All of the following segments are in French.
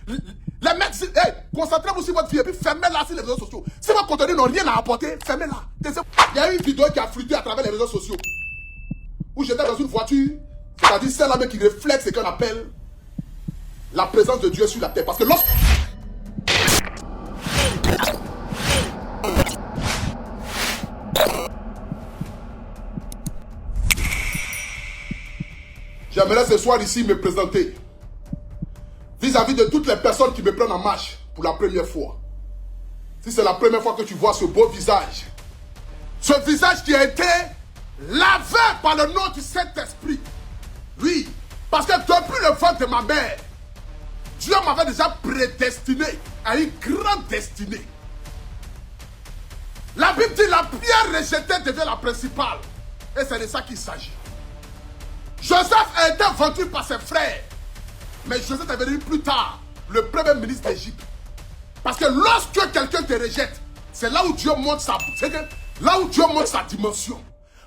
Les mecs, hey, concentrez-vous sur votre vie et puis fermez-la sur les réseaux sociaux. Si vos contenus n'ont rien à apporter, fermez-la. Il y a une vidéo qui a fluité à travers les réseaux sociaux où j'étais dans une voiture, c'est-à-dire celle-là qui reflète ce qu'on appelle la présence de Dieu sur la terre. Parce que lorsque... J'aimerais ce soir ici me présenter vis-à-vis de toutes les personnes qui me prennent en marche pour la première fois. Si c'est la première fois que tu vois ce beau visage, ce visage qui a été lavé par le nom du Saint-Esprit. Oui, parce que depuis le ventre de ma mère, Dieu m'avait déjà prédestiné à une grande destinée. La Bible dit la pierre rejetée devient la principale. Et c'est de ça qu'il s'agit. Joseph a été vendu par ses frères. Mais Joseph est devenu plus tard le premier ministre d'Égypte. Parce que lorsque quelqu'un te rejette, c'est là où Dieu montre sa dimension.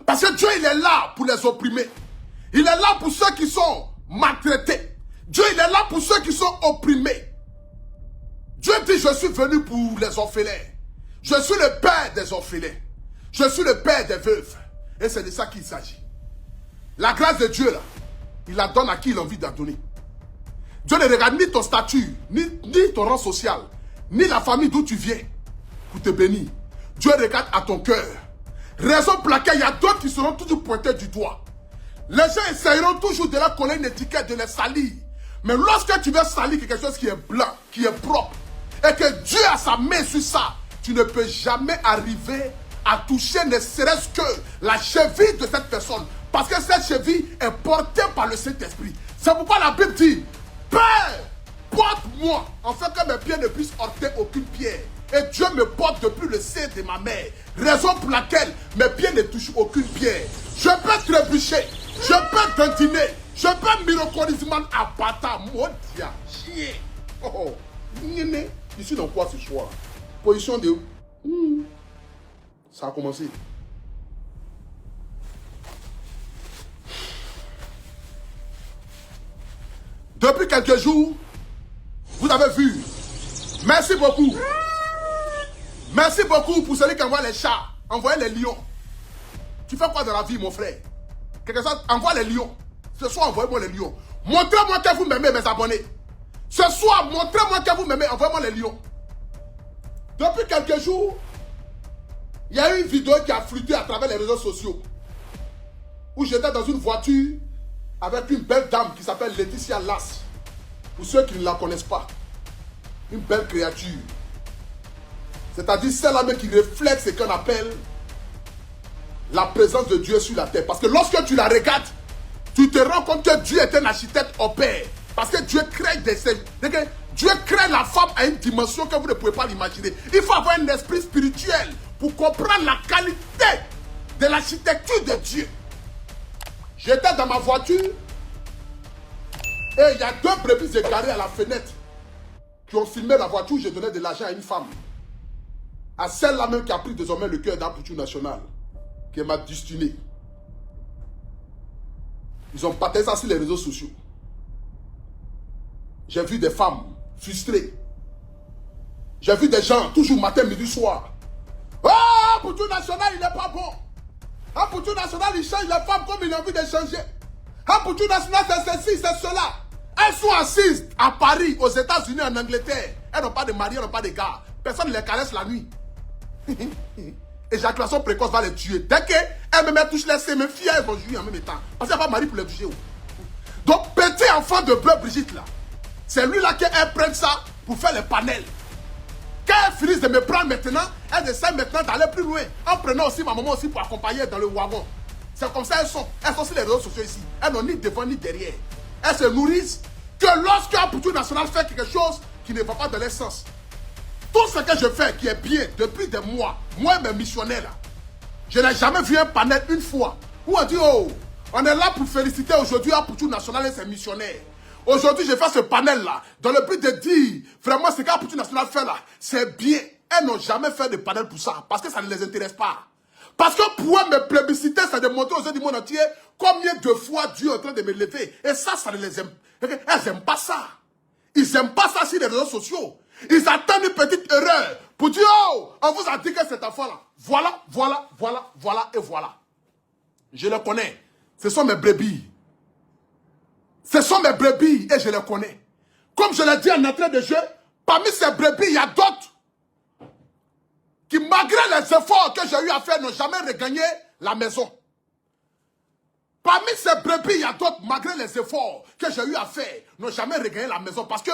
Parce que Dieu, il est là pour les opprimer. Il est là pour ceux qui sont maltraités. Dieu, il est là pour ceux qui sont opprimés. Dieu dit, je suis venu pour les orphelins. Je suis le père des orphelins. Je suis le père des veuves. Et c'est de ça qu'il s'agit. La grâce de Dieu, là, il la donne à qui il a envie de la donner. Dieu ne regarde ni ton statut, ni ton rang social, ni la famille d'où tu viens pour te bénir. Dieu regarde à ton cœur. Raison pour laquelle il y a d'autres qui seront toujours pointés du doigt. Les gens essayeront toujours de leur coller une étiquette, de les salir. Mais lorsque tu veux salir quelque chose qui est blanc, qui est propre, et que Dieu a sa main sur ça, tu ne peux jamais arriver à toucher ne serait-ce que la cheville de cette personne. Parce que cette cheville est portée par le Saint-Esprit. C'est pourquoi la Bible dit, Père, porte-moi, afin que mes pieds ne puissent heurter aucune pierre. Et Dieu me porte depuis le sein de ma mère. Raison pour laquelle mes pieds ne touchent aucune pierre. Je peux trébucher, je peux tantiner, je peux miraculeusement abattre mon dia, chien. Oh, je suis dans quoi ce soir? Position de... Ça a commencé. Depuis quelques jours, vous avez vu. Merci beaucoup. Merci beaucoup pour celui qui envoie les chats, envoie les lions. Tu fais quoi dans la vie, mon frère? Quelque chose, envoie les lions. Ce soir, envoyez-moi les lions. Montrez-moi que vous m'aimez, mes abonnés. Ce soir, montrez-moi que vous m'aimez, envoyez-moi les lions. Depuis quelques jours, il y a eu une vidéo qui a fluité à travers les réseaux sociaux. Où j'étais dans une voiture avec une belle dame qui s'appelle Laetitia Lass. Pour ceux qui ne la connaissent pas. Une belle créature. C'est-à-dire celle-là qui reflète ce qu'on appelle la présence de Dieu sur la terre. Parce que lorsque tu la regardes, tu te rends compte que Dieu est un architecte au père. Parce que Dieu crée Dieu crée la femme à une dimension que vous ne pouvez pas l'imaginer. Il faut avoir un esprit spirituel pour comprendre la qualité de l'architecture de Dieu. J'étais dans ma voiture et il y a deux brebis égarées à la fenêtre qui ont filmé la voiture où je donnais de l'argent à une femme. À celle-là même qui a pris désormais le cœur d'Amplitude Nationale, qui est ma destinée. Ils ont partagé ça sur les réseaux sociaux. J'ai vu des femmes frustrées. J'ai vu des gens, toujours matin, midi, soir. Oh, Amplitude Nationale, il n'est pas bon. Amplitude Nationale, il change les femmes comme il a envie de changer. Amplitude Nationale, c'est ceci, c'est cela. Elles sont assises à Paris, aux États-Unis, en Angleterre. Elles n'ont pas de mari, elles n'ont pas de gars. Personne ne les caresse la nuit. Éjaculation précoce va les tuer. Dès qu'elles me touchent les seins, mes filles, elles vont jouir en même temps. Parce qu'il n'y a pas de mari pour les toucher. Donc, petit enfant de Bleu Brigitte, là, c'est lui là qu'elles prennent ça pour faire les panels. Quand elles finissent de me prendre maintenant, elles essaient maintenant d'aller plus loin. En prenant aussi ma maman aussi pour accompagner dans le wagon. C'est comme ça elles sont. Elles sont sur les réseaux sociaux ici. Elles n'ont ni devant ni derrière. Elles se nourrissent que lorsque Amplitude Nationale fait quelque chose qui ne va pas dans leur sens. Tout ce que je fais qui est bien depuis des mois, moi mes missionnaires là, je n'ai jamais vu un panel une fois où on dit oh, on est là pour féliciter aujourd'hui Amplitude Nationale et ses missionnaires. Aujourd'hui, je fais ce panel-là dans le but de dire vraiment ce qu'Amplitude Nationale fait là, c'est bien. Elles n'ont jamais fait de panel pour ça parce que ça ne les intéresse pas. Parce que pour eux, me plébisciter, c'est de montrer aux yeux du monde entier combien de fois Dieu est en train de me lever. Et ça ne les aime. Elles n'aiment pas ça. Ils n'aiment pas ça sur les réseaux sociaux. Ils attendent une petite erreur pour dire, oh, on vous a dit que cet enfant-là, voilà, voilà, voilà, voilà et voilà. Je les connais. Ce sont mes brebis. Ce sont mes brebis et je les connais. Comme je l'ai dit en entrée de jeu, parmi ces brebis, il y a d'autres qui, malgré les efforts que j'ai eu à faire, n'ont jamais regagné la maison. Parmi ces brebis, il y a d'autres, malgré les efforts que j'ai eu à faire, n'ont jamais regagné la maison. Parce que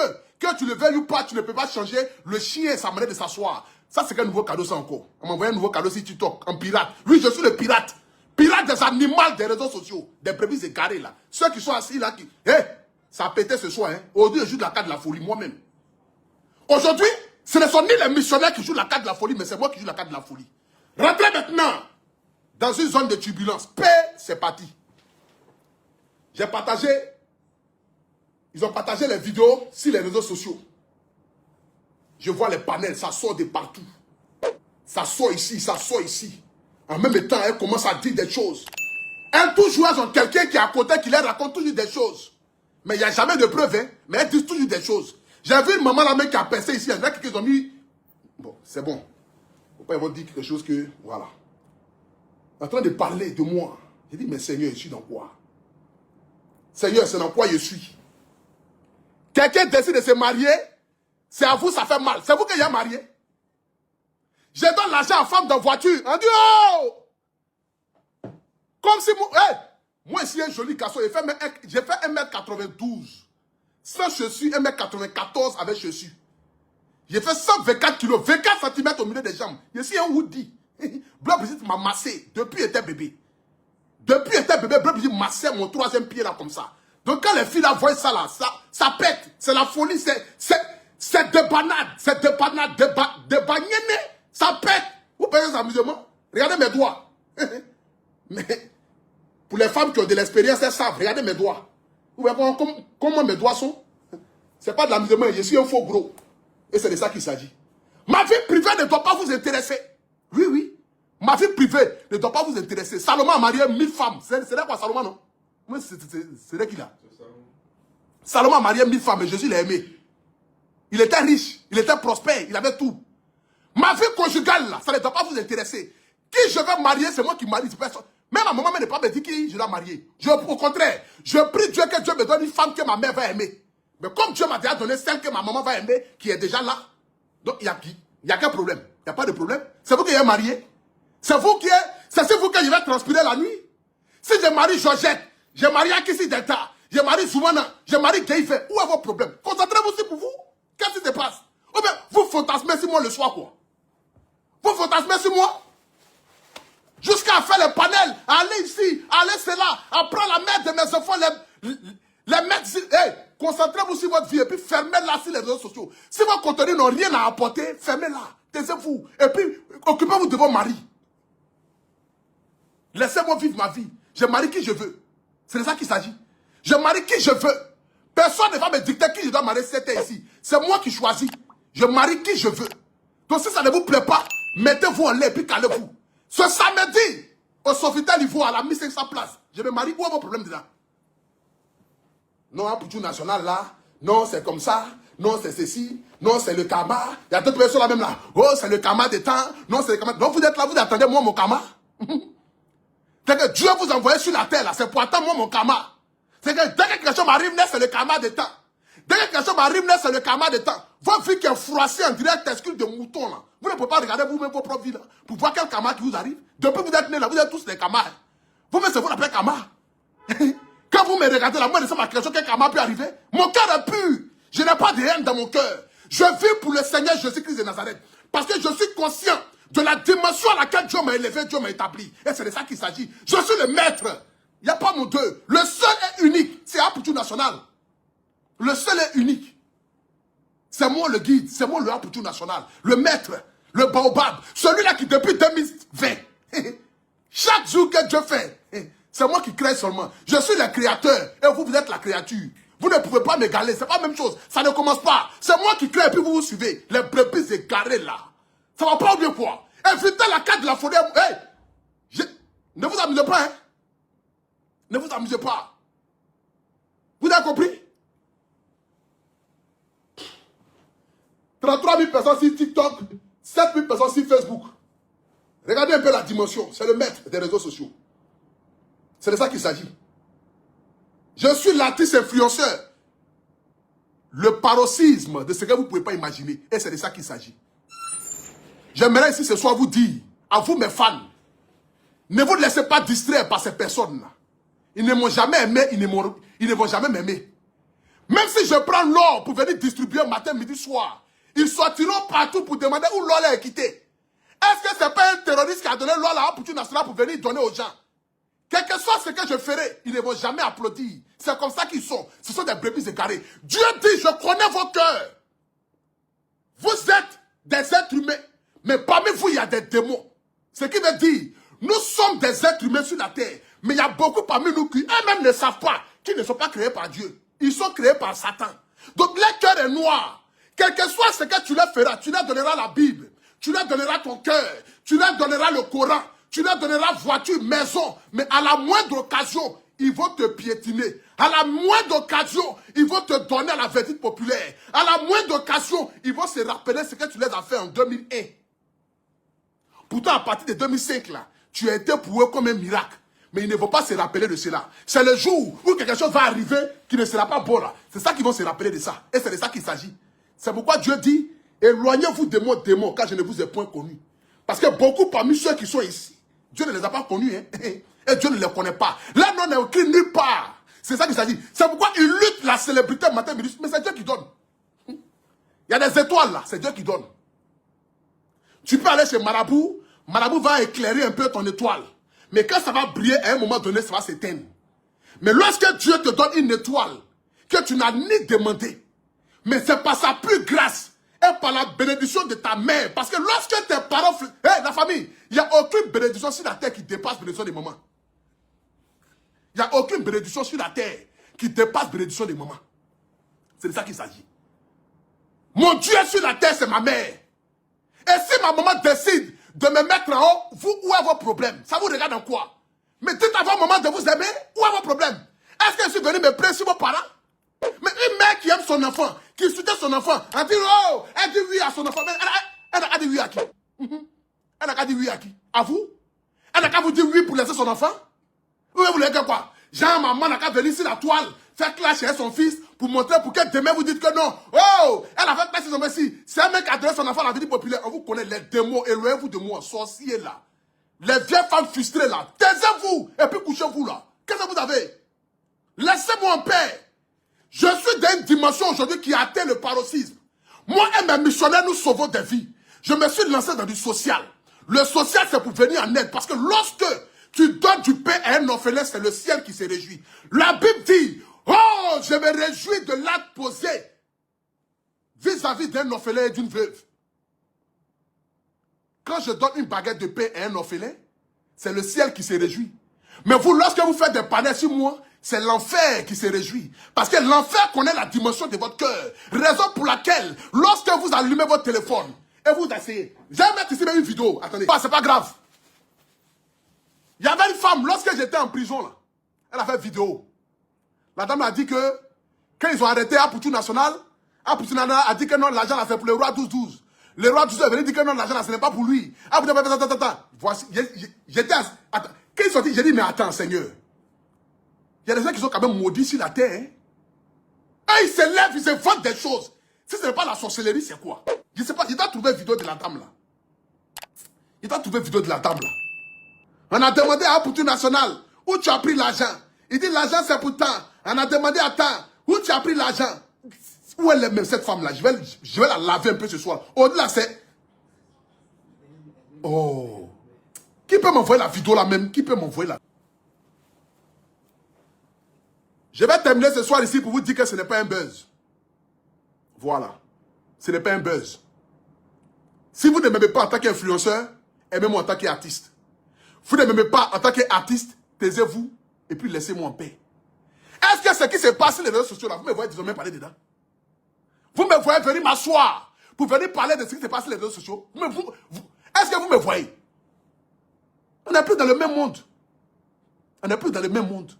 tu le veuilles ou pas, tu ne peux pas changer le chien et sa manière de s'asseoir. Ça, c'est quel nouveau cadeau, ça encore? On m'a envoyé un nouveau cadeau sur TikTok, un pirate. Oui, je suis le pirate. Pirate des animaux des réseaux sociaux. Des brebis égarés, là. Ceux qui sont assis, là, qui... ça a pété ce soir, hein. Aujourd'hui, je joue de la carte de la folie, moi-même. Aujourd'hui, ce ne sont ni les missionnaires qui jouent la carte de la folie, mais c'est moi qui joue la carte de la folie. Rentrez maintenant dans une zone de turbulence. Paix, c'est parti. J'ai partagé, ils ont partagé les vidéos sur les réseaux sociaux. Je vois les panels, ça sort de partout. Ça sort ici, ça sort ici. En même temps, elle commence à dire des choses. Elles toujours ont quelqu'un qui est à côté qui leur raconte toujours des choses. Mais il n'y a jamais de preuves, hein. Mais elles disent toujours des choses. J'ai vu une maman là qui a percé ici. Il y en a qui ont mis... Bon, c'est bon. Faut pas ils vont dire quelque chose que... Voilà. En train de parler de moi. J'ai dit, mais Seigneur, je suis dans quoi? Seigneur, c'est dans quoi je suis? Quelqu'un décide de se marier, c'est à vous, ça fait mal. C'est vous qui êtes marié. Je donne l'argent à femme dans voiture. On dit, oh! Comme si moi... Hey! Moi, ici, un joli garçon. J'ai fait 1m92. Sans chaussures, 1m94 avec chaussures. J'ai fait 124 kilos, 24 cm au milieu des jambes. Je suis un woody. Bleu Brigitte m'a massé depuis était bébé. Depuis était bébé, Bleu Brigitte massait mon troisième pied là comme ça. Donc quand les filles là voient ça là, ça pète. C'est la folie, c'est des banades. C'est des banades, des bagnénés. Ça pète. Vous payez les amusements? Regardez mes doigts. Mais pour les femmes qui ont de l'expérience, elles savent. Regardez mes doigts. Vous voyez comment mes doigts sont? C'est pas de l'amusement, je suis un faux gros. Et c'est de ça qu'il s'agit. Ma vie privée ne doit pas vous intéresser. Oui, oui. Ma vie privée ne doit pas vous intéresser. Salomon a marié 1000 femmes. C'est là quoi, Salomon, non? Moi, c'est là qu'il a. Salomon a marié 1000 femmes et Jésus l'a aimé. Il était riche, il était prospère, il avait tout. Ma vie conjugale, là, ça ne doit pas vous intéresser. Qui je vais marier, c'est moi qui marie. Personne. Même ma maman ne pas me dire qui je dois marier. Au contraire, je prie Dieu que Dieu me donne une femme que ma mère va aimer. Mais comme Dieu m'a déjà donné celle que ma maman va aimer, qui est déjà là, donc il y a qui? Il n'y a qu'un problème. Il n'y a pas de problème. C'est vous qui êtes marié. C'est vous qui êtes. C'est vous que je vais transpirer la nuit. Si je marie Georgette, je marie Akissi Delta, je marie Zoumana, je marie Gaïfe, où est vos problèmes? Concentrez-vous aussi pour vous. Qu'est-ce qui se passe? Ou bien, vous fantasmez sur moi le soir, quoi. Vous fantasmez sur moi? Jusqu'à faire les panels, à aller ici, à aller cela, à prendre la mère de mes enfants, les mettre ici. Hey, concentrez-vous sur votre vie et puis fermez-la sur les réseaux sociaux. Si vos contenus n'ont rien à apporter, fermez-la. Taisez-vous. Et puis, occupez-vous de vos maris. Laissez-moi vivre ma vie. Je marie qui je veux. C'est de ça qu'il s'agit. Je marie qui je veux. Personne ne va me dicter qui je dois marier. C'était ici. C'est moi qui choisis. Je marie qui je veux. Donc si ça ne vous plaît pas, mettez-vous en l'air et puis calez-vous. Ce samedi, au Sofitel Ivoire, à la 1500 places, je me marie. Où est vos problèmes dedans? Non, un Poutou national là. Non, c'est comme ça. Non, c'est ceci. Non, c'est le karma. Il y a d'autres personnes là même là. Oh, c'est le karma des temps. Non, c'est le karma. Donc vous êtes là, vous attendez moi mon karma. C'est que Dieu vous envoie sur la terre là. C'est pour attendre moi mon karma. C'est que dès que quelque chose m'arrive, c'est le karma des temps. Dès que quelque chose m'arrive, c'est le karma des temps. Votre vie qui est froissée en direct tescule de mouton là. Vous ne pouvez pas regarder vous-même vos propres vies là. Pour voir quel karma qui vous arrive. Depuis que vous êtes nés là, vous êtes tous des karmas. Vous-même, c'est vous l'appelez karma. Quand vous me regardez là, moi, je sais ma question, quel karma peut arriver. Mon cœur est pur. Je n'ai pas de haine dans mon cœur. Je vis pour le Seigneur Jésus-Christ de Nazareth. Parce que je suis conscient de la dimension à laquelle Dieu m'a élevé, Dieu m'a établi. Et c'est de ça qu'il s'agit. Je suis le maître. Il n'y a pas mon deux. Le seul est unique. C'est Apoutou National. Le seul est unique. C'est moi le guide. C'est moi le Apoutou National. Le maître. Le baobab. Celui-là qui depuis 2020. Chaque jour que Dieu fait. C'est moi qui crée seulement. Je suis le créateur. Et vous, vous êtes la créature. Vous ne pouvez pas m'égaler. C'est pas la même chose. Ça ne commence pas. C'est moi qui crée et puis vous vous suivez. Les brebis égarés là. Ça va pas oublier quoi. Invitez la carte de la forêt. Hey! Ne vous amusez pas, hein? Ne vous amusez pas. Vous avez compris? 33 000 personnes sur TikTok, 7 000 personnes sur Facebook. Regardez un peu la dimension. C'est le maître des réseaux sociaux. C'est de ça qu'il s'agit. Je suis l'artiste influenceur. Le paroxysme de ce que vous ne pouvez pas imaginer. Et c'est de ça qu'il s'agit. J'aimerais ici ce soir vous dire, à vous mes fans, ne vous laissez pas distraire par ces personnes-là. Ils ne m'ont jamais aimé, ils ne vont jamais m'aimer. Même si je prends l'or pour venir distribuer matin, midi, soir, ils sortiront partout pour demander où l'or est quitté. Est-ce que ce n'est pas un terroriste qui a donné l'or à la Opportunité nationale pour venir donner aux gens? Quel que soit ce que je ferai, ils ne vont jamais applaudir. C'est comme ça qu'ils sont. Ce sont des brebis égarés. Dieu dit, je connais vos cœurs. Vous êtes des êtres humains. Mais parmi vous, il y a des démons. Ce qui veut dire, nous sommes des êtres humains sur la terre. Mais il y a beaucoup parmi nous qui eux-mêmes ne savent pas qu'ils ne sont pas créés par Dieu. Ils sont créés par Satan. Donc leur cœur est noir. Quel que soit ce que tu leur feras, tu leur donneras la Bible. Tu leur donneras ton cœur. Tu leur donneras le Coran. Tu leur donneras voiture, maison. Mais à la moindre occasion, ils vont te piétiner. À la moindre occasion, ils vont te donner la verdict populaire. À la moindre occasion, ils vont se rappeler ce que tu les as fait en 2001. Pourtant, à partir de 2005, là, tu as été pour eux comme un miracle. Mais ils ne vont pas se rappeler de cela. C'est le jour où quelque chose va arriver qui ne sera pas bon là. C'est ça qu'ils vont se rappeler de ça. Et c'est de ça qu'il s'agit. C'est pourquoi Dieu dit, éloignez-vous de mon démon, car je ne vous ai point connu. Parce que beaucoup parmi ceux qui sont ici, Dieu ne les a pas connus. Hein? Et Dieu ne les connaît pas. Là, non, n'est écrit nulle part. C'est ça qu'il s'agit. C'est pourquoi ils luttent la célébrité matin, midi. Mais c'est Dieu qui donne. Il y a des étoiles là. C'est Dieu qui donne. Tu peux aller chez Marabout. Marabout va éclairer un peu ton étoile. Mais quand ça va briller, à un moment donné, ça va s'éteindre. Mais lorsque Dieu te donne une étoile que tu n'as ni demandé, mais c'est par sa plus grâce et par la bénédiction de ta mère. Parce que lorsque tes parents... Hey, la famille, il n'y a aucune bénédiction sur la terre qui dépasse la bénédiction des mamans. Il n'y a aucune bénédiction sur la terre qui dépasse la bénédiction des mamans. C'est de ça qu'il s'agit. Mon Dieu sur la terre, c'est ma mère. Et si ma maman décide de me mettre en haut, vous, où est vos problèmes? Ça vous regarde en quoi? Mais dites à votre maman de vous aimer, où est vos problèmes? Est-ce que je suis venu me plaindre sur vos parents? Mais une mère qui aime son enfant, qui soutient son enfant, elle dit oh, elle dit oui à son enfant. Mais elle n'a qu'à dire oui à qui? Elle n'a qu'à dire oui à qui? À vous? Elle n'a qu'à vous dire oui pour laisser son enfant? Vous voulez que quoi? Genre, maman n'a qu'à venir sur la toile, faire clasher son fils pour montrer pour que demain vous dites que non. Oh, elle a fait clasher son fils. C'est un mec qui a donné son enfant à la vie populaire. On vous connaît les démons, éloignez-vous de moi, sorciers là. Les vieilles femmes frustrées là. Taisez-vous et puis couchez-vous là. Qu'est-ce que vous avez? Laissez-moi en paix. Je suis dans une dimension aujourd'hui qui atteint le paroxysme. Moi et mes missionnaires, nous sauvons des vies. Je me suis lancé dans du social. Le social, c'est pour venir en aide. Parce que lorsque tu donnes du pain à un orphelin, c'est le ciel qui se réjouit. La Bible dit, oh, je me réjouis de l'acte posé vis-à-vis d'un orphelin et d'une veuve. Quand je donne une baguette de pain à un orphelin, c'est le ciel qui se réjouit. Mais vous, lorsque vous faites des panais sur moi, c'est l'enfer qui se réjouit. Parce que l'enfer connaît la dimension de votre cœur. Raison pour laquelle, lorsque vous allumez votre téléphone et vous asseyez, je vais mettre ici une vidéo. Attendez, c'est pas grave. Il y avait une femme, lorsque j'étais en prison, là, elle a fait vidéo. La dame a dit que, quand ils ont arrêté Opportunité nationale, Opportunité nationale a dit que non, l'argent là c'est pour le roi 12-12. Le roi 12 est venu dire que non, l'argent là ce n'est pas pour lui. Voici, j'étais... Quand ils sont dit, j'ai dit, mais attends, Seigneur. Il y a des gens qui sont quand même maudits sur la terre. Hein? Et ils se lèvent, ils inventent des choses. Si ce n'est pas la sorcellerie, c'est quoi? Je ne sais pas, il t'a trouvé une vidéo de la dame là. Il t'a trouvé une vidéo de la dame là. On a demandé à Opportunité nationale où tu as pris l'argent. Il dit l'argent c'est pour tant. On a demandé à tant où tu as pris l'argent. Où elle est même cette femme là? Je vais la laver un peu ce soir. Au-delà c'est... Oh. Qui peut m'envoyer la vidéo là même? Qui peut m'envoyer là? Je vais terminer ce soir ici pour vous dire que ce n'est pas un buzz. Voilà. Ce n'est pas un buzz. Si vous ne m'aimez pas en tant qu'influenceur, aimez-moi en tant qu'artiste. Vous ne m'aimez pas en tant qu'artiste, taisez-vous et puis laissez-moi en paix. Est-ce que ce qui se passe sur les réseaux sociaux là, vous me voyez désormais parler dedans? Vous me voyez venir m'asseoir pour venir parler de ce qui se passe sur les réseaux sociaux? Est-ce que vous me voyez? On n'est plus dans le même monde. On n'est plus dans le même monde.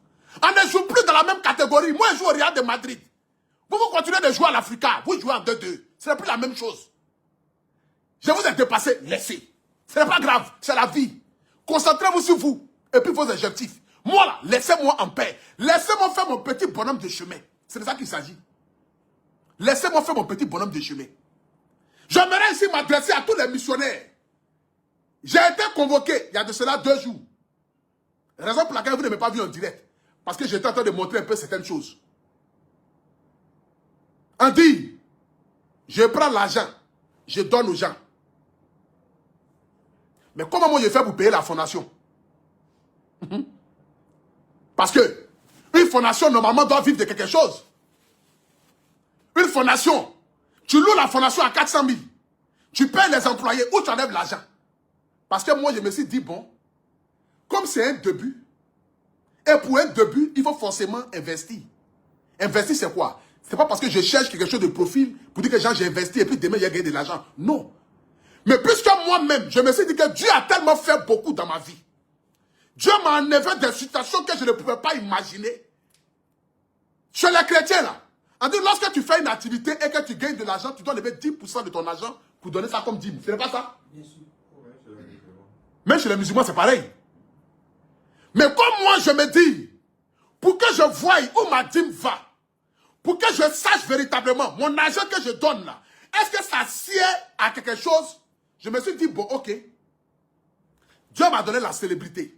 On ne joue plus dans la même catégorie. Moi, je joue au Real de Madrid. Vous continuez de jouer à l'Africa. Vous jouez en 2-2. Ce n'est plus la même chose. Je vous ai dépassé, laissez. Ce n'est pas grave, c'est la vie. Concentrez-vous sur vous et puis vos objectifs. Moi là, laissez-moi en paix. Laissez-moi faire mon petit bonhomme de chemin. C'est de ça qu'il s'agit. Laissez-moi faire mon petit bonhomme de chemin. J'aimerais ici m'adresser à tous les missionnaires. J'ai été convoqué il y a de cela 2 jours. Raison pour laquelle vous ne m'avez pas vu en direct. Parce que j'étais en train de montrer un peu certaines choses. On dit, je prends l'argent, je donne aux gens. Mais comment moi je fais pour payer la fondation? Parce que une fondation normalement doit vivre de quelque chose. Une fondation, tu loues la fondation à 400 000. Tu payes les employés ou tu enlèves l'argent. Parce que moi je me suis dit, bon, comme c'est un début, et pour un début, il faut forcément investir. Investir c'est quoi? C'est pas parce que je cherche quelque chose de profil pour dire que j'ai investi et puis demain j'ai gagné de l'argent. Non. Mais puisque moi-même, je me suis dit que Dieu a tellement fait beaucoup dans ma vie. Dieu m'a enlevé des situations que je ne pouvais pas imaginer. Chez les chrétiens là, on dit lorsque tu fais une activité et que tu gagnes de l'argent, tu dois lever 10% de ton argent pour donner ça comme dîme. Ce n'est pas ça? Bien sûr. Même chez les musulmans, c'est pareil. Mais comme moi, je me dis, pour que je voie où ma dîme va, pour que je sache véritablement mon argent que je donne là, est-ce que ça sied à quelque chose? Je me suis dit, bon, ok. Dieu m'a donné la célébrité.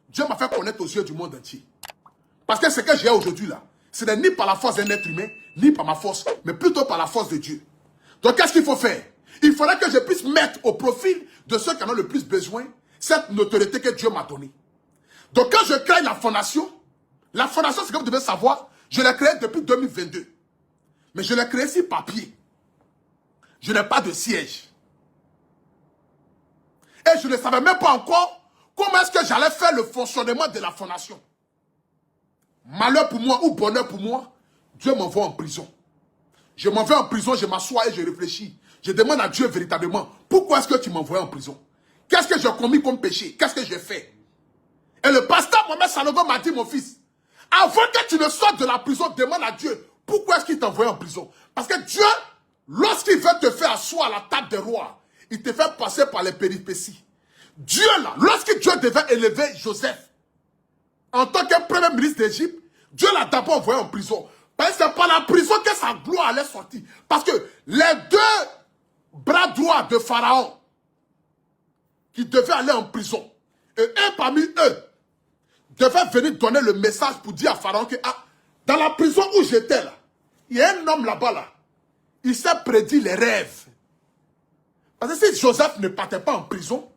Dieu m'a fait connaître aux yeux du monde entier. Parce que ce que j'ai aujourd'hui là, ce n'est ni par la force d'un être humain, ni par ma force, mais plutôt par la force de Dieu. Donc qu'est-ce qu'il faut faire? Il faudrait que je puisse mettre au profil de ceux qui en ont le plus besoin cette notoriété que Dieu m'a donnée. Donc quand je crée la fondation, c'est que vous devez savoir, je l'ai créée depuis 2022. Mais je l'ai créée sur papier. Je n'ai pas de siège. Et je ne savais même pas encore comment est-ce que j'allais faire le fonctionnement de la fondation. Malheur pour moi ou bonheur pour moi, Dieu m'envoie en prison. Je m'en vais en prison, je m'assois et je réfléchis. Je demande à Dieu véritablement, pourquoi est-ce que tu m'envoies en prison? Qu'est-ce que j'ai commis comme péché? Qu'est-ce que j'ai fait? Et le pasteur Mohamed Sanogo m'a dit, mon fils, avant que tu ne sortes de la prison, demande à Dieu, pourquoi est-ce qu'il t'envoie en prison? Parce que Dieu, lorsqu'il veut te faire asseoir à la table des rois, il te fait passer par les péripéties. Dieu là, lorsque Dieu devait élever Joseph, en tant que premier ministre d'Égypte, Dieu l'a d'abord envoyé en prison. Parce que c'est par la prison que sa gloire allait sortir. Parce que les 2 bras droits de Pharaon, qui devaient aller en prison, et un parmi eux, devait venir donner le message pour dire à Pharaon que dans la prison où j'étais là, il y a un homme là-bas là, il s'est prédit les rêves. Parce que si Joseph ne partait pas en prison,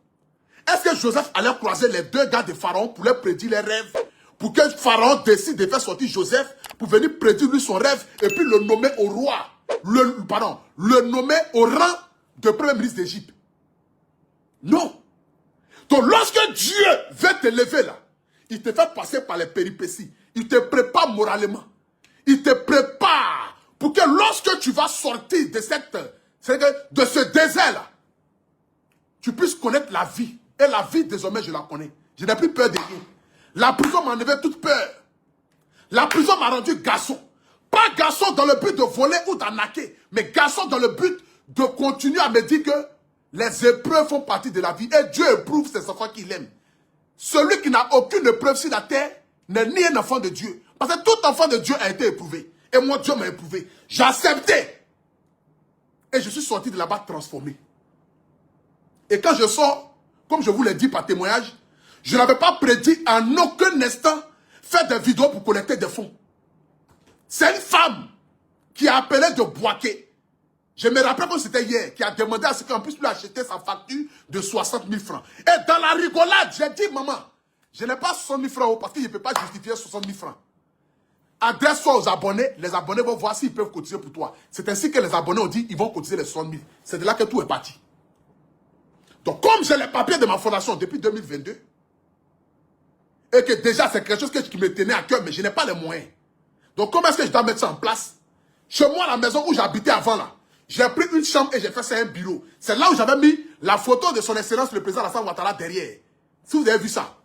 est-ce que Joseph allait croiser les 2 gars de Pharaon pour leur prédire les rêves? Pour que Pharaon décide de faire sortir Joseph pour venir prédire lui son rêve et puis le nommer au roi. Le nommer au rang de premier ministre d'Égypte. Non. Donc lorsque Dieu veut te lever là, il te fait passer par les péripéties. Il te prépare moralement. Il te prépare pour que lorsque tu vas sortir de ce désert là, tu puisses connaître la vie. Et la vie désormais je la connais. Je n'ai plus peur de rien. La prison m'a enlevé toute peur. La prison m'a rendu garçon. Pas garçon dans le but de voler ou d'arnaquer, mais garçon dans le but de continuer à me dire que les épreuves font partie de la vie. Et Dieu éprouve ses enfants qu'il aime. Celui qui n'a aucune épreuve sur la terre n'est ni un enfant de Dieu. Parce que tout enfant de Dieu a été éprouvé. Et moi, Dieu m'a éprouvé. J'ai accepté. Et je suis sorti de là-bas transformé. Et quand je sors, comme je vous l'ai dit par témoignage, je n'avais pas prédit en aucun instant faire des vidéos pour collecter des fonds. C'est une femme qui a appelé de Boaké. Je me rappelle comme c'était hier, qui a demandé à ce qu'on puisse lui acheter sa facture de 60 000 francs. Et dans la rigolade, j'ai dit, maman, je n'ai pas 60 000 francs parce qu'il ne peut pas justifier 60 000 francs. Adresse-toi aux abonnés, les abonnés vont voir s'ils peuvent cotiser pour toi. C'est ainsi que les abonnés ont dit, ils vont cotiser les 60 000. C'est de là que tout est parti. Donc comme j'ai les papiers de ma fondation depuis 2022, et que déjà c'est quelque chose qui me tenait à cœur, mais je n'ai pas les moyens. Donc comment est-ce que je dois mettre ça en place? Chez moi, à la maison où j'habitais avant là, j'ai pris une chambre et j'ai fait ça un bureau. C'est là où j'avais mis la photo de son excellence le président Alassane Ouattara derrière. Si vous avez vu ça.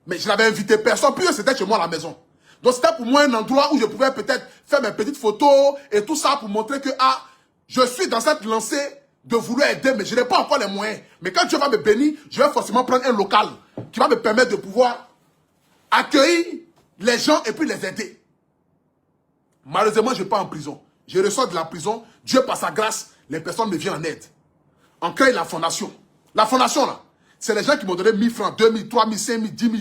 Mais je n'avais invité personne, puis c'était chez moi à la maison. Donc c'était pour moi un endroit où je pouvais peut-être faire mes petites photos et tout ça pour montrer que je suis dans cette lancée de vouloir aider, mais je n'ai pas encore les moyens. Mais quand Dieu va me bénir, je vais forcément prendre un local qui va me permettre de pouvoir accueillir les gens et puis les aider. Malheureusement, je ne vais pas en prison. Je ressors de la prison. Dieu, par sa grâce, les personnes me viennent en aide. On crée la fondation. La fondation, là, c'est les gens qui m'ont donné 1000 francs, 2000, 3000, 5000, 10 000.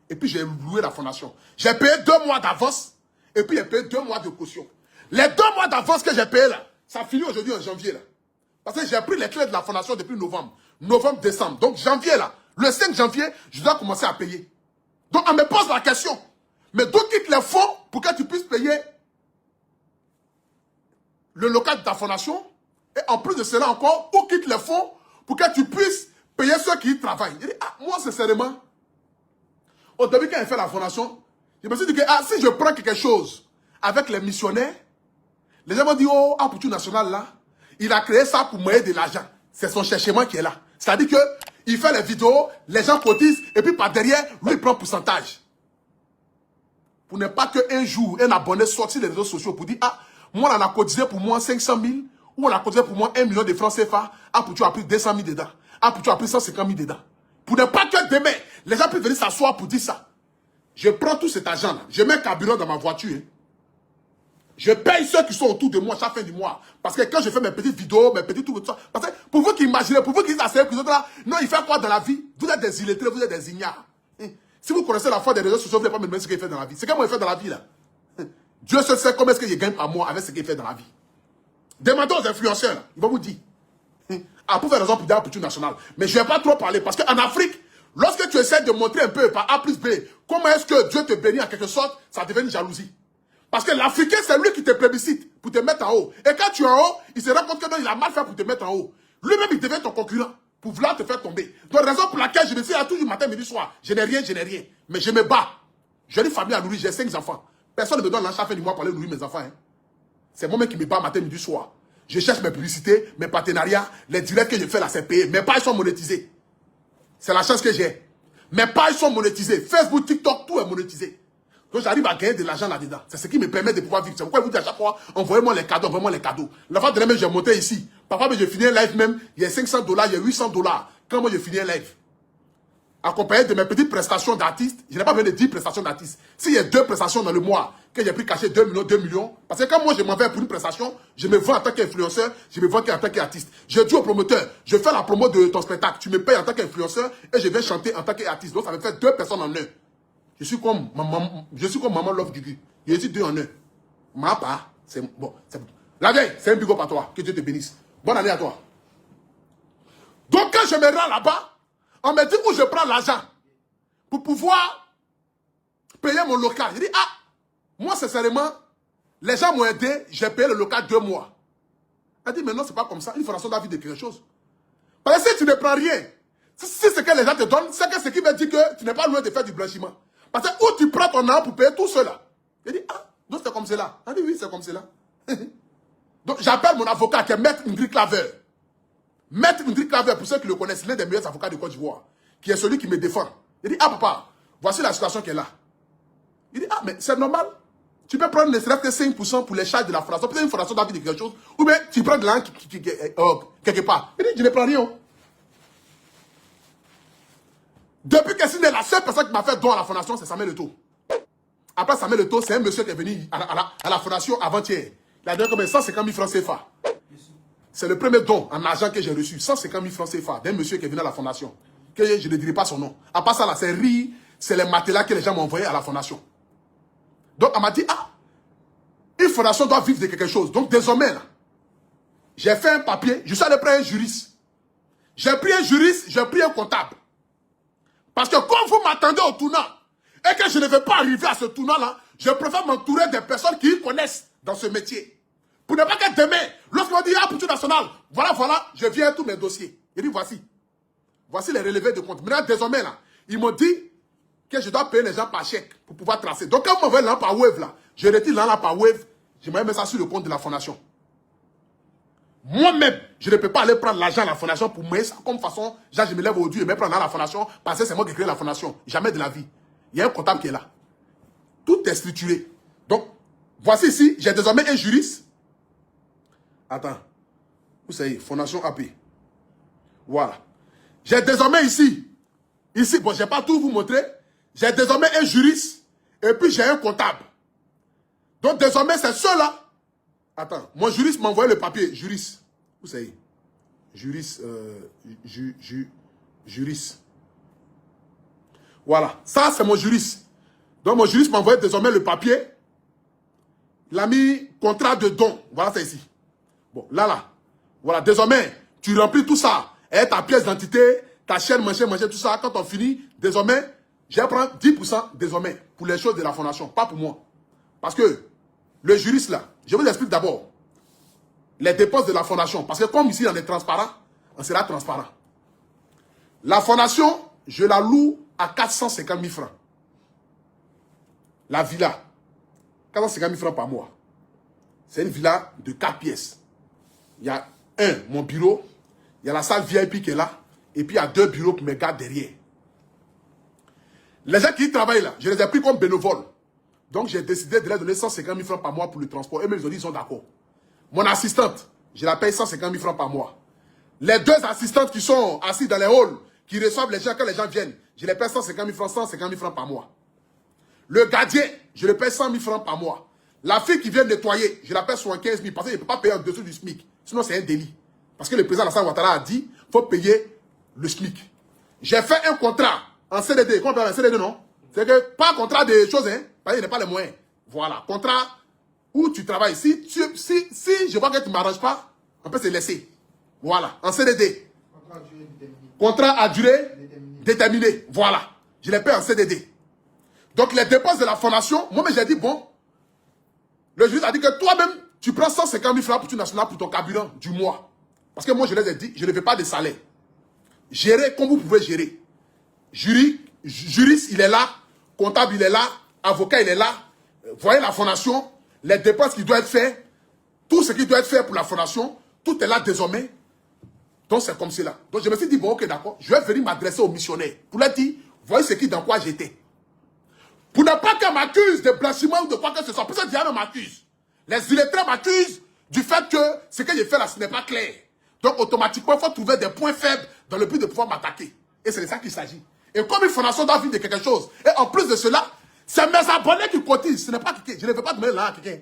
Et puis, j'ai loué la fondation. J'ai payé 2 mois d'avance. Et puis, j'ai payé 2 mois de caution. Les 2 mois d'avance que j'ai payé, là, ça finit aujourd'hui en janvier, là. Parce que j'ai pris les clés de la fondation depuis novembre. Novembre, décembre. Donc, janvier, là, le 5 janvier, je dois commencer à payer. Donc, on me pose la question. Mais d'où quitte les fonds pour que tu puisses payer le local de ta fondation? Et en plus de cela encore, où quitte les fonds pour que tu puisses payer ceux qui y travaillent? Il dit, ah, moi, sincèrement, au début, quand j'ai fait la fondation, je me suis dit que ah, si je prends quelque chose avec les missionnaires, les gens vont dire, oh, Apoutou National, là, il a créé ça pour moyen de l'argent. C'est son cherchement qui est là. C'est-à-dire qu'il fait les vidéos, les gens cotisent, et puis par derrière, lui, il prend pourcentage. Pour ne pas qu'un jour, un abonné sorte sur les réseaux sociaux pour dire, ah, moi, on a cotisé pour moi 500 000, ou on a cotisé pour moi 1 million de francs CFA, Apoutou a pris 200 000 dedans. Apoutou a pris 150 000 dedans. Pour ne pas que demain, les gens puissent venir s'asseoir pour dire ça. Je prends tout cet argent-là, je mets un carburant dans ma voiture, hein. Je paye ceux qui sont autour de moi chaque fin du mois. Parce que quand je fais mes petites vidéos, mes petits tout ça, parce que pour vous qui imaginez, pour vous qui asseyez, pour les autres là, non, il fait quoi dans la vie? Vous êtes des illettrés, vous êtes des ignares. Si vous connaissez la foi des réseaux sociaux, vous ne pouvez pas me demander ce qu'il fait dans la vie. C'est comment il fait dans la vie là. Dieu seul sait comment est-ce qu'il gagne par mois avec ce qu'il fait dans la vie. Demandez aux influenceurs, là, ils vont vous dire. Ah, pour faire raison pour dire pour national. Mais je ne vais pas trop parler parce qu'en Afrique, lorsque tu essaies de montrer un peu par A plus B, comment est-ce que Dieu te bénit en quelque sorte, ça devient une jalousie. Parce que l'Africain, c'est lui qui te plébiscite pour te mettre en haut. Et quand tu es en haut, il se rend compte que non, il a mal fait pour te mettre en haut. Lui-même, il devient ton concurrent pour vouloir te faire tomber. Donc, raison pour laquelle je me suis à toujours matin, midi, soir. Je n'ai rien, je n'ai rien. Mais je me bats. J'ai une famille à nourrir, j'ai 5 enfants. Personne ne me donne l'argent à la fin du mois pour aller nourrir mes enfants. Hein. C'est moi-même qui me bats matin, midi, soir. Je cherche mes publicités, mes partenariats, les directs que je fais là, c'est payé. Mes pages sont monétisées. C'est la chance que j'ai. Mes pages sont monétisées. Facebook, TikTok, tout est monétisé. Donc j'arrive à gagner de l'argent là-dedans. C'est ce qui me permet de pouvoir vivre. C'est pourquoi je vous dis à chaque fois, envoyez-moi les cadeaux, envoyez-moi les cadeaux. La fois dernière, j'ai monté ici. Parfois, je finis un live même, il y a $500, il y a $800. Quand moi, je finis un live, accompagné de mes petites prestations d'artistes, je n'ai pas besoin de 10 prestations d'artistes. S'il y a 2 prestations dans le mois, que j'ai pris caché 2 millions, parce que quand moi, je m'en vais pour une prestation, je me vends en tant qu'influenceur, je me vends en tant qu'artiste. Je dis au promoteur, je fais la promo de ton spectacle, tu me payes en tant qu'influenceur et je vais chanter en tant qu'artiste. Donc ça me fait 2 personnes en un. Je suis comme maman Love Gugu. Je suis 2 en 1. Ma part, c'est bon. La vieille, c'est un big up à toi. Que Dieu te bénisse. Bonne année à toi. Donc quand je me rends là-bas, on me dit où je prends l'argent pour pouvoir payer mon local. Je dis, ah, moi sincèrement, les gens m'ont aidé, j'ai payé le local 2 mois. Elle dit, mais non, c'est pas comme ça. Une fondation doit vivre de quelque chose. Parce que si tu ne prends rien, si ce que les gens te donnent, c'est que ce qui veut dire que tu n'es pas loin de faire du blanchiment. Parce que où tu prends ton argent pour payer tout cela. Il dit, ah, donc c'est comme cela. Elle dit, oui, c'est comme cela. Donc j'appelle mon avocat qui est Maître Ingrid Claver. Maître Ingrid Claver, pour ceux qui le connaissent, l'un des meilleurs avocats de Côte d'Ivoire, qui est celui qui me défend. Il dit, ah papa, voici la situation qui est là. Il dit, ah, mais c'est normal. Tu peux prendre ne serait-ce que 5% pour les charges de la fondation. Peut-être une fondation doit vivre de quelque chose. Ou bien tu prends de l'argent quelque part. Il dit, je ne prends rien. Depuis que c'est la seule personne qui m'a fait don à la fondation, c'est Samuel Eto'o. Après Samuel Eto'o, c'est un monsieur qui est venu à la fondation avant-hier. Il a donné combien? 150 000 francs CFA. C'est le premier don en argent que j'ai reçu. 150 000 francs CFA d'un monsieur qui est venu à la fondation. Que je ne dirai pas son nom. À part ça, là, c'est riz, c'est les matelas que les gens m'ont envoyés à la fondation. Donc, elle m'a dit, ah, une fondation doit vivre de quelque chose. Donc, désormais, là, j'ai fait un papier, je suis allé prendre un juriste. J'ai pris un juriste, j'ai pris un comptable. Parce que quand vous m'attendez au tournant, et que je ne vais pas arriver à ce tournant-là, je préfère m'entourer des personnes qui y connaissent dans ce métier. Pour ne pas que demain, lorsqu'on dit, ah, Apoutou National, voilà, je viens à tous mes dossiers. Il dit, voici les relevés de compte. Maintenant, désormais, là, ils m'ont dit que je dois payer les gens par chèque pour pouvoir tracer. Donc, quand vous m'envoyez l'an par Wave, là, je retire l'an par Wave, je mets ça sur le compte de la fondation. Moi-même, je ne peux pas aller prendre l'argent à la fondation pour moi, comme façon, genre, je me lève aujourd'hui et me prendre à la fondation parce que c'est moi qui ai créé la fondation. Jamais de la vie. Il y a un comptable qui est là. Tout est structuré. Donc, voici ici, j'ai désormais un juriste. Attends. Vous savez, Fondation AP. Voilà. J'ai désormais ici, bon, je ne vais pas tout vous montrer. J'ai désormais un juriste et puis j'ai un comptable. Donc désormais, c'est ceux-là. Attends, mon juriste m'a envoyé le papier. Juriste. Vous savez. Juriste. Juriste. Voilà. Ça, c'est mon juriste. Donc mon juriste m'a envoyé désormais le papier. Il a mis contrat de don. Voilà, c'est ici. Bon, là. Voilà, désormais, tu remplis tout ça. Et ta pièce d'identité, ta chaîne, machin, tout ça. Quand on finit, désormais, je vais prendre 10% désormais pour les choses de la fondation. Pas pour moi. Parce que le juriste là, je vous explique d'abord les dépenses de la fondation. Parce que comme ici on est transparent, on sera transparent. La fondation, je la loue à 450 000 francs. La villa, 450 000 francs par mois. C'est une villa de 4 pièces. Il y a mon bureau. Il y a la salle VIP qui est là. Et puis il y a 2 bureaux pour mes gars derrière. Les gens qui y travaillent là, je les ai pris comme bénévoles. Donc j'ai décidé de leur donner 150 000 francs par mois pour le transport. Eux-mêmes, ils ont dit, ils sont d'accord. Mon assistante, je la paye 150 000 francs par mois. Les 2 assistantes qui sont assises dans les halls, qui reçoivent les gens quand les gens viennent, je les paye 150 000 francs par mois. Le gardien, je le paye 100 000 francs par mois. La fille qui vient nettoyer, je la paye 75 000 parce que je ne peux pas payer en dessous du SMIC. Sinon, c'est un délit. Parce que le président Alassane Ouattara a dit qu'il faut payer le SMIC. J'ai fait un contrat en CDD. Comment on appelle un CDD, non? C'est que pas contrat de choses, hein? Parce qu'il n'y a pas les moyens. Voilà. Contrat où tu travailles. Si je vois que tu ne m'arranges pas, on peut se laisser. Voilà. En CDD. Contrat à durée déterminée. Voilà. Je les paye en CDD. Donc les dépenses de la fondation, moi-même j'ai dit, bon, le juge a dit que toi-même, tu prends 150 000 francs pour ton national pour ton carburant du mois. Parce que moi, je les ai dit, je ne veux pas de salaire. Gérez comme vous pouvez gérer. Juriste, il est là. Comptable, il est là. Avocat, il est là. Voyez la fondation, les dépenses qui doivent être faites, tout ce qui doit être fait pour la fondation, tout est là désormais. Donc c'est comme cela. Donc je me suis dit, bon, ok, d'accord, je vais venir m'adresser aux missionnaires. Pour leur dire, voyez ce qui, dans quoi j'étais. Pour ne pas qu'on m'accuse de blanchiment ou de quoi que ce soit. Pour ça, Diane m'accuse. Les illettrés m'accusent du fait que ce que j'ai fait là, ce n'est pas clair. Donc automatiquement, il faut trouver des points faibles dans le but de pouvoir m'attaquer. Et c'est de ça qu'il s'agit. Et comme une fondation doit vivre de quelque chose, et en plus de cela, c'est mes abonnés qui cotisent. Ce n'est pas quelqu'un. Je ne veux pas donner là à quelqu'un.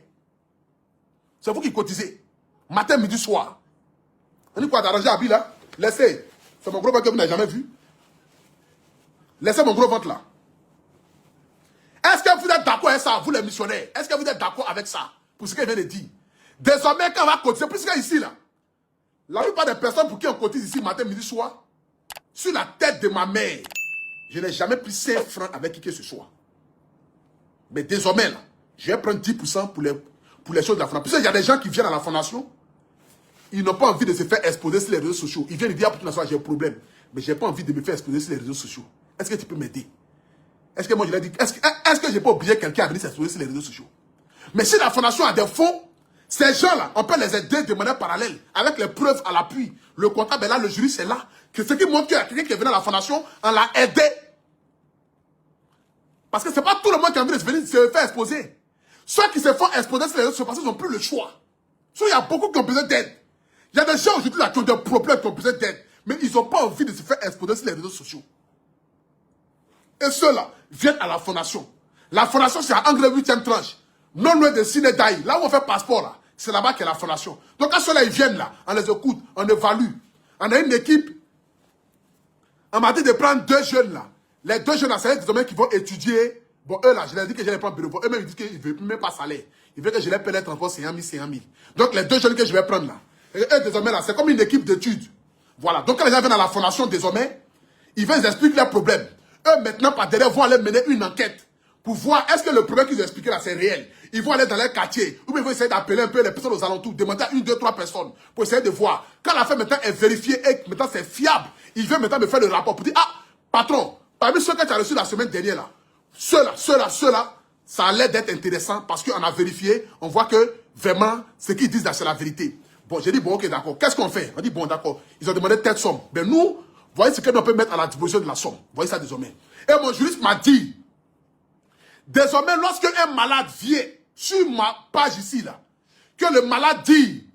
C'est vous qui cotisez. Matin, midi, soir. On dit quoi d'arranger à Abi là? Laissez. C'est mon gros ventre que vous n'avez jamais vu. Laissez mon gros ventre là. Est-ce que vous êtes d'accord avec ça, vous les missionnaires? Est-ce que vous êtes d'accord avec ça? Pour ce qu'il vient de dire. Désormais, quand on va cotiser, plus qu'ici là, la plupart des personnes pour qui on cotise ici matin, midi, soir, sur la tête de ma mère, je n'ai jamais pris 5 francs avec qui que ce soit. Mais désormais, là, je vais prendre 10% pour les choses de la fondation. Puisqu'il y a des gens qui viennent à la fondation, ils n'ont pas envie de se faire exposer sur les réseaux sociaux. Ils viennent dire, ah, pour tout j'ai un problème. Mais je n'ai pas envie de me faire exposer sur les réseaux sociaux. Est-ce que tu peux m'aider? Est-ce que moi je l'ai dit, est-ce que je peux obliger quelqu'un à venir s'exposer sur les réseaux sociaux? Mais si la fondation a des fonds, ces gens-là, on peut les aider de manière parallèle, avec les preuves à l'appui. Le comptable est là, le juriste est là. Que ce qui montre qu'il y a quelqu'un qui est venu à la fondation, on l'a aidé. Parce que ce n'est pas tout le monde qui a envie de venir se faire exposer. Ceux qui se font exposer sur les réseaux sociaux, parce qu'ils n'ont plus le choix. Il y a beaucoup qui ont besoin d'aide. Il y a des gens aujourd'hui là qui ont des problèmes, qui ont besoin d'aide. Mais ils n'ont pas envie de se faire exposer sur les réseaux sociaux. Et ceux-là viennent à la fondation. La fondation, c'est à Angle 8e tranche. Non loin de Sinédaï. Là où on fait passeport, là, c'est là-bas qu'est la fondation. Donc quand ceux-là, ils viennent là, on les écoute, on évalue. On a une équipe. On m'a dit de prendre 2 jeunes là. Les 2 jeunes là, c'est des hommes qui vont étudier. Bon, eux là, je leur ai dit que je les prends bénévole. Eux-mêmes, ils disent qu'ils ne veulent même pas salaire. Ils veulent que je les paie les transports, c'est 1 000. Donc les 2 jeunes que je vais prendre là. Et eux, désormais là, c'est comme une équipe d'études. Voilà. Donc quand les gens viennent à la fondation, désormais, ils vont expliquer leurs problèmes. Eux, maintenant, par derrière, vont aller mener une enquête pour voir est-ce que le problème qu'ils ont expliqué là, c'est réel. Ils vont aller dans leur quartier, ou bien ils vont essayer d'appeler un peu les personnes aux alentours, demander à 1, 2, 3 personnes pour essayer de voir. Quand l'affaire maintenant est vérifiée et que maintenant c'est fiable, ils viennent maintenant me faire le rapport pour dire, ah, patron, parmi ceux que tu as reçus la semaine dernière là, ceux-là, ça a l'air d'être intéressant parce qu'on a vérifié, on voit que vraiment, ce qu'ils disent là, c'est la vérité. Bon, j'ai dit, bon, ok, d'accord, qu'est-ce qu'on fait? On dit, bon, d'accord, ils ont demandé telle somme. Mais nous, voyez ce qu'on peut mettre à la disposition de la somme. Voyez ça désormais. Et mon juriste m'a dit, désormais, lorsque un malade vient sur ma page ici, là, que le malade dit,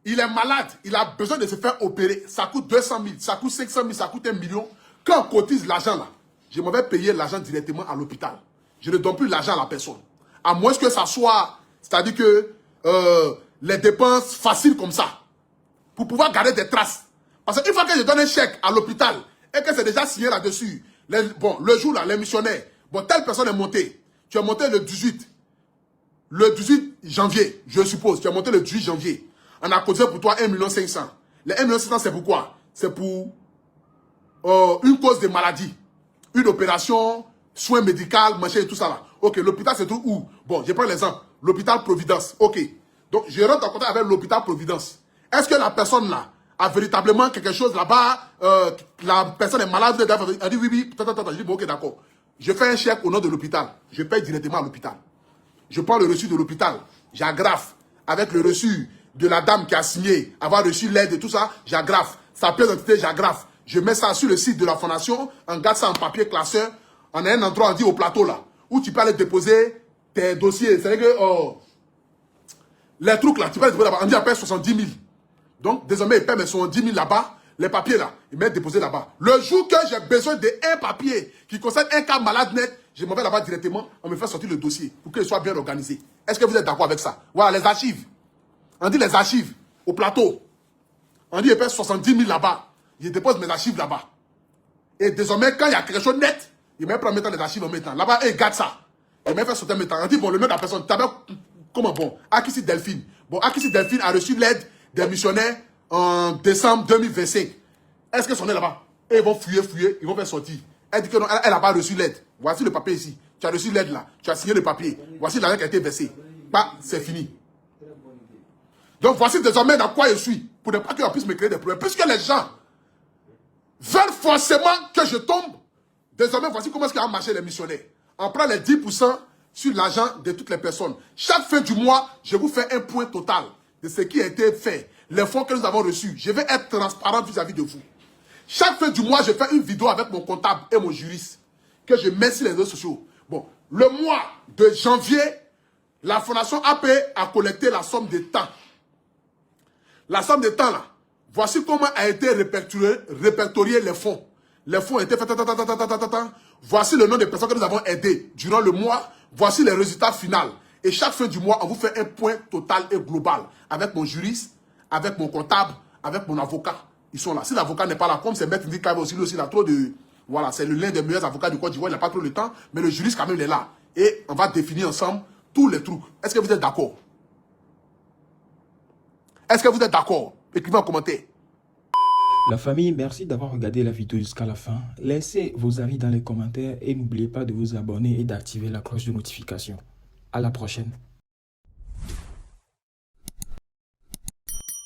il est malade, il a besoin de se faire opérer. Ça coûte 200 000, ça coûte 500 000, ça coûte 1 million. Quand on cotise l'argent là, je m'en vais payer l'argent directement à l'hôpital. Je ne donne plus l'argent à la personne. À moins que ça soit, c'est-à-dire que les dépenses faciles comme ça, pour pouvoir garder des traces. Parce qu'une fois que je donne un chèque à l'hôpital, et que c'est déjà signé là-dessus, bon, le jour là, les missionnaires, bon, telle personne est montée. Tu es monté le 18 janvier, je suppose. Tu es monté le 18 janvier. On a cotisé pour toi 1 500 000. Les 1 500 000, c'est pourquoi? C'est pour une cause de maladie. Une opération, soins médicaux, machin et tout ça là. Ok, l'hôpital c'est tout où? Bon, je prends l'exemple. L'hôpital Providence. Ok. Donc, je rentre en contact avec l'hôpital Providence. Est-ce que la personne là a véritablement quelque chose là-bas? La personne est malade. Elle dit oui, oui. Je dis bon, ok, d'accord. Je fais un chèque au nom de l'hôpital. Je paye directement à l'hôpital. Je prends le reçu de l'hôpital. J'agrafe avec le reçu de la dame qui a signé, avoir reçu l'aide et tout ça. J'agrafe. Sa pièce d'identité, j'agrafe. Je mets ça sur le site de la fondation. On garde ça en papier classeur. On a un endroit, on dit au plateau là, où tu peux aller déposer tes dossiers. C'est-à-dire que les trucs là, tu peux les déposer là-bas. On dit après 70 000. Donc, désormais, ils paient mes 70 000 là-bas. Les papiers là, ils mettent déposés là-bas. Le jour que j'ai besoin d'un papier qui concerne un cas malade net, je m'en vais là-bas directement, on me fait sortir le dossier pour qu'il soit bien organisé. Est-ce que vous êtes d'accord avec ça? Voilà, les archives. On dit les archives au plateau. On dit, ils paient 70 000 là-bas. Je dépose mes archives là-bas. Et désormais, quand il y a quelque chose de net, il me prend mettant les archives en mettant. Là-bas, ils gardent ça. Il me fait sortir en mettant. On dit, bon, le nom de la personne, comment bon? Akissi Delphine. Bon, Akissi Delphine a reçu l'aide des missionnaires en décembre 2025. Est-ce que son est là-bas? Et ils vont fouiller, ils vont faire sortir. Elle dit que non, elle n'a pas reçu l'aide. Voici le papier ici. Tu as reçu l'aide là. Tu as signé le papier. Voici l'argent qui a été versé. Bah, c'est fini. Donc voici désormais dans quoi je suis. Pour ne pas qu'on puisse me créer des problèmes. Puisque les gens veulent forcément que je tombe. Désormais, voici comment est-ce qu'on a marché les missionnaires. On prend les 10% sur l'argent de toutes les personnes. Chaque fin du mois, je vous fais un point total de ce qui a été fait. Les fonds que nous avons reçus. Je vais être transparent vis-à-vis de vous. Chaque fin du mois, je fais une vidéo avec mon comptable et mon juriste que je mets sur les réseaux sociaux. Bon, le mois de janvier, la fondation AP a collecté la somme de temps. La somme de temps là, voici comment a été répertorié les fonds. Les fonds ont été faits. Voici le nom des personnes que nous avons aidées durant le mois. Voici les résultats finaux. Et chaque fin du mois, on vous fait un point total et global avec mon juriste, avec mon comptable, avec mon avocat. Ils sont là. Si l'avocat n'est pas là, comme c'est Maître Ndika aussi, il a trop de... Voilà, c'est l'un des meilleurs avocats du Côte d'Ivoire, il n'a pas trop le temps, mais le juriste quand même, il est là. Et on va définir ensemble tous les trucs. Est-ce que vous êtes d'accord? Est-ce que vous êtes d'accord? Écrivez en commentaire. La famille, merci d'avoir regardé la vidéo jusqu'à la fin. Laissez vos avis dans les commentaires et n'oubliez pas de vous abonner et d'activer la cloche de notification. À la prochaine.